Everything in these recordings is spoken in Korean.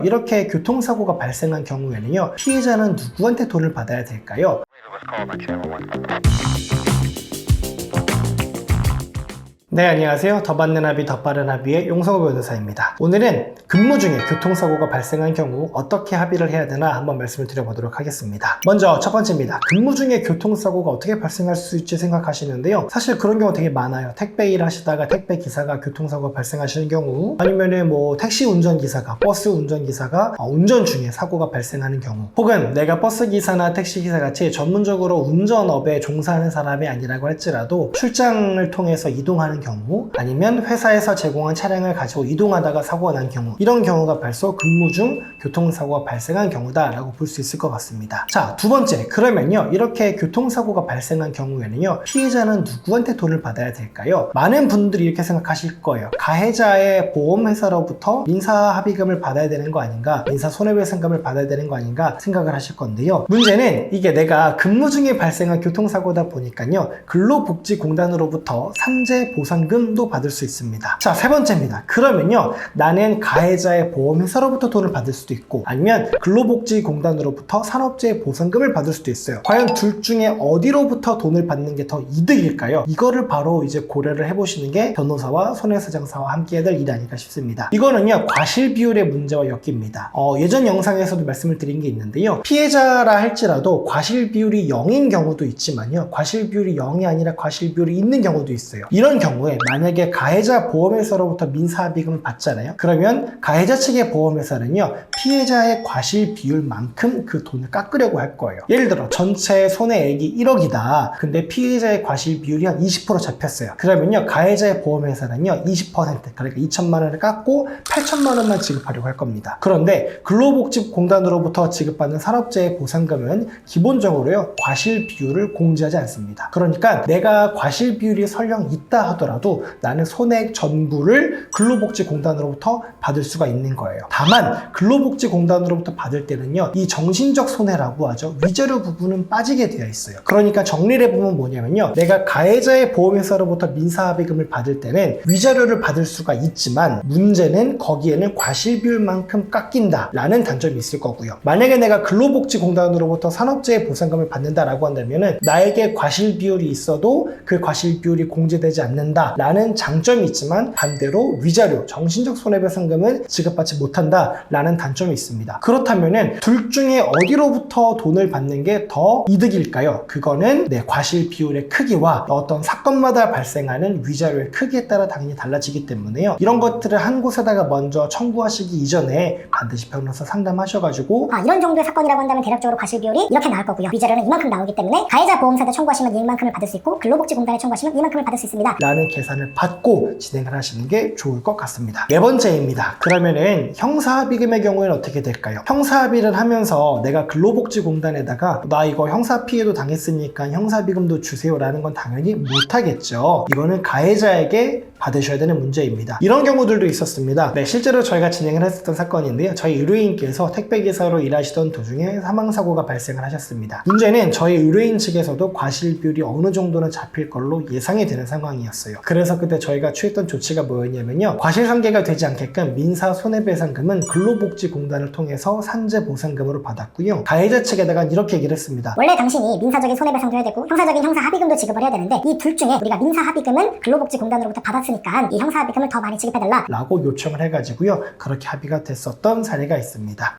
이렇게 교통사고가 발생한 경우에는요, 피해자는 누구한테 돈을 받아야 될까요? 네, 안녕하세요. 더 받는 합의, 더 빠른 합의의 용성호 변호사입니다. 오늘은 근무 중에 교통사고가 발생한 경우 어떻게 합의를 해야 되나 한번 말씀을 드려보도록 하겠습니다. 먼저 첫 번째입니다. 근무 중에 교통사고가 어떻게 발생할 수 있지 생각하시는데요. 사실 그런 경우 되게 많아요. 택배 일 하시다가 택배 기사가 교통사고가 발생하시는 경우, 아니면은 택시 운전기사가, 버스 운전기사가 운전 중에 사고가 발생하는 경우, 혹은 내가 버스 기사나 택시 기사 같이 전문적으로 운전업에 종사하는 사람이 아니라고 할지라도 출장을 통해서 이동하는 경우, 아니면 회사에서 제공한 차량을 가지고 이동하다가 사고가 난 경우, 이런 경우가 벌써 근무 중 교통사고가 발생한 경우다 라고 볼 수 있을 것 같습니다. 자, 두 번째, 그러면요, 이렇게 교통사고가 발생한 경우에는요, 피해자는 누구한테 돈을 받아야 될까요? 많은 분들이 이렇게 생각하실 거예요. 가해자의 보험회사로부터 민사합의금을 받아야 되는 거 아닌가, 민사손해배상금을 받아야 되는 거 아닌가 생각을 하실 건데요. 문제는 이게 내가 근무 중에 발생한 교통사고다 보니까요, 근로복지공단으로부터 산재보상금도 받을 수 있습니다. 자, 세 번째입니다. 그러면요, 나는 가해자의 보험회사로부터 돈을 받을 수도 있고, 아니면 근로복지공단으로부터 산업재해보상금을 받을 수도 있어요. 과연 둘 중에 어디로부터 돈을 받는 게 더 이득일까요? 이거를 바로 이제 고려를 해보시는 게 변호사와 손해배상사와 함께 해야 될 일이 아닐까 싶습니다. 이거는요, 과실비율의 문제와 엮입니다. 예전 영상에서도 말씀을 드린 게 있는데요, 피해자라 할지라도 과실비율이 0인 경우도 있지만요, 과실비율이 0이 아니라 과실비율이 있는 경우도 있어요. 이런 경우에 만약에 가해자 보험회사로부터 민사합의금을 받잖아요. 그러면 가해자 측의 보험회사는요, 피해자의 과실비율만큼 그 돈을 깎으려고 할 거예요. 예를 들어 전체 손해액이 1억이다. 근데 피해자의 과실비율이 한 20% 잡혔어요. 그러면요, 가해자의 보험회사는요, 20%, 그러니까 2천만 원을 깎고 8천만 원만 지급하려고 할 겁니다. 그런데 근로복지공단으로부터 지급받는 산업재해 보상금은 기본적으로요, 과실비율을 공제하지 않습니다. 그러니까 내가 과실비율이 설령 있다 하더라도 나는 손해액 전부를 근로복지공단으로부터 받을 수가 있는 거예요. 다만 근로복지공단으로부터 받을 때는요, 이 정신적 손해라고 하죠, 위자료 부분은 빠지게 되어 있어요. 그러니까 정리를 해보면 뭐냐면요, 내가 가해자의 보험회사로부터 민사합의금을 받을 때는 위자료를 받을 수가 있지만, 문제는 거기에는 과실비율만큼 깎인다 라는 단점이 있을 거고요. 만약에 내가 근로복지공단으로부터 산업재해 보상금을 받는다라고 한다면은 나에게 과실비율이 있어도 그 과실비율이 공제되지 않는다 라는 장점이 있지만, 반대로 위자료, 정신적 손해배상금은 지급받지 못한다 라는 단점이 있습니다. 그렇다면은 둘 중에 어디로부터 돈을 받는 게 더 이득일까요? 그거는 과실비율의 크기와 어떤 사건마다 발생하는 위자료의 크기에 따라 당연히 달라지기 때문에요, 이런 것들을 한 곳에다가 먼저 청구하시기 이전에 반드시 변호사 상담하셔가지고 이런 정도의 사건이라고 한다면 대략적으로 과실비율이 이렇게 나올 거고요, 위자료는 이만큼 나오기 때문에 가해자 보험사한테 청구하시면 이만큼을 받을 수 있고 근로복지공단에 청구하시면 이만큼을 받을 수 있습니다 라는 계산을 받고 진행을 하시는 게 좋을 것 같습니다. 네 번째입니다. 그러면은 형사합의금의 경우에는 어떻게 될까요? 형사합의를 하면서 내가 근로복지공단에다가 나 이거 형사피해도 당했으니까 형사합의금도 주세요 라는 건 당연히 못하겠죠. 이거는 가해자에게 받으셔야 되는 문제입니다. 이런 경우들도 있었습니다. 실제로 저희가 진행을 했었던 사건인데요, 저희 의뢰인께서 택배기사로 일하시던 도중에 사망사고가 발생을 하셨습니다. 문제는 저희 의뢰인 측에서도 과실비율이 어느 정도는 잡힐 걸로 예상이 되는 상황이었어요. 그래서 그때 저희가 취했던 조치가 뭐였냐면요, 과실상계가 되지 않게끔 민사손해배상금은 근로복지공단을 통해서 산재보상금으로 받았고요, 가해자 측에다가 이렇게 얘기를 했습니다. 원래 당신이 민사적인 손해배상도 해야 되고 형사적인 형사합의금도 지급을 해야 되는데 이 둘 중에 우리가 민사합의금은 근로복지공단으로부터 받았으니까 이 형사합의금을 더 많이 지급해달라 라고 요청을 해가지고요, 그렇게 합의가 됐었던 사례가 있습니다.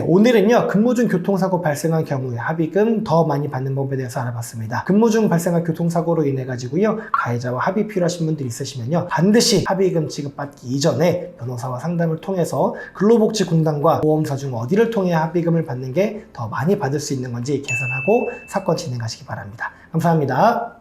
오늘은요, 근무 중 교통사고 발생한 경우에 합의금 더 많이 받는 법에 대해서 알아봤습니다. 근무 중 발생한 교통사고로 인해 가지고요, 가해자와 합의 필요하신 분들이 있으시면요, 반드시 합의금 지급받기 이전에 변호사와 상담을 통해서 근로복지공단과 보험사 중 어디를 통해 합의금을 받는 게 더 많이 받을 수 있는 건지 계산하고 사건 진행하시기 바랍니다. 감사합니다.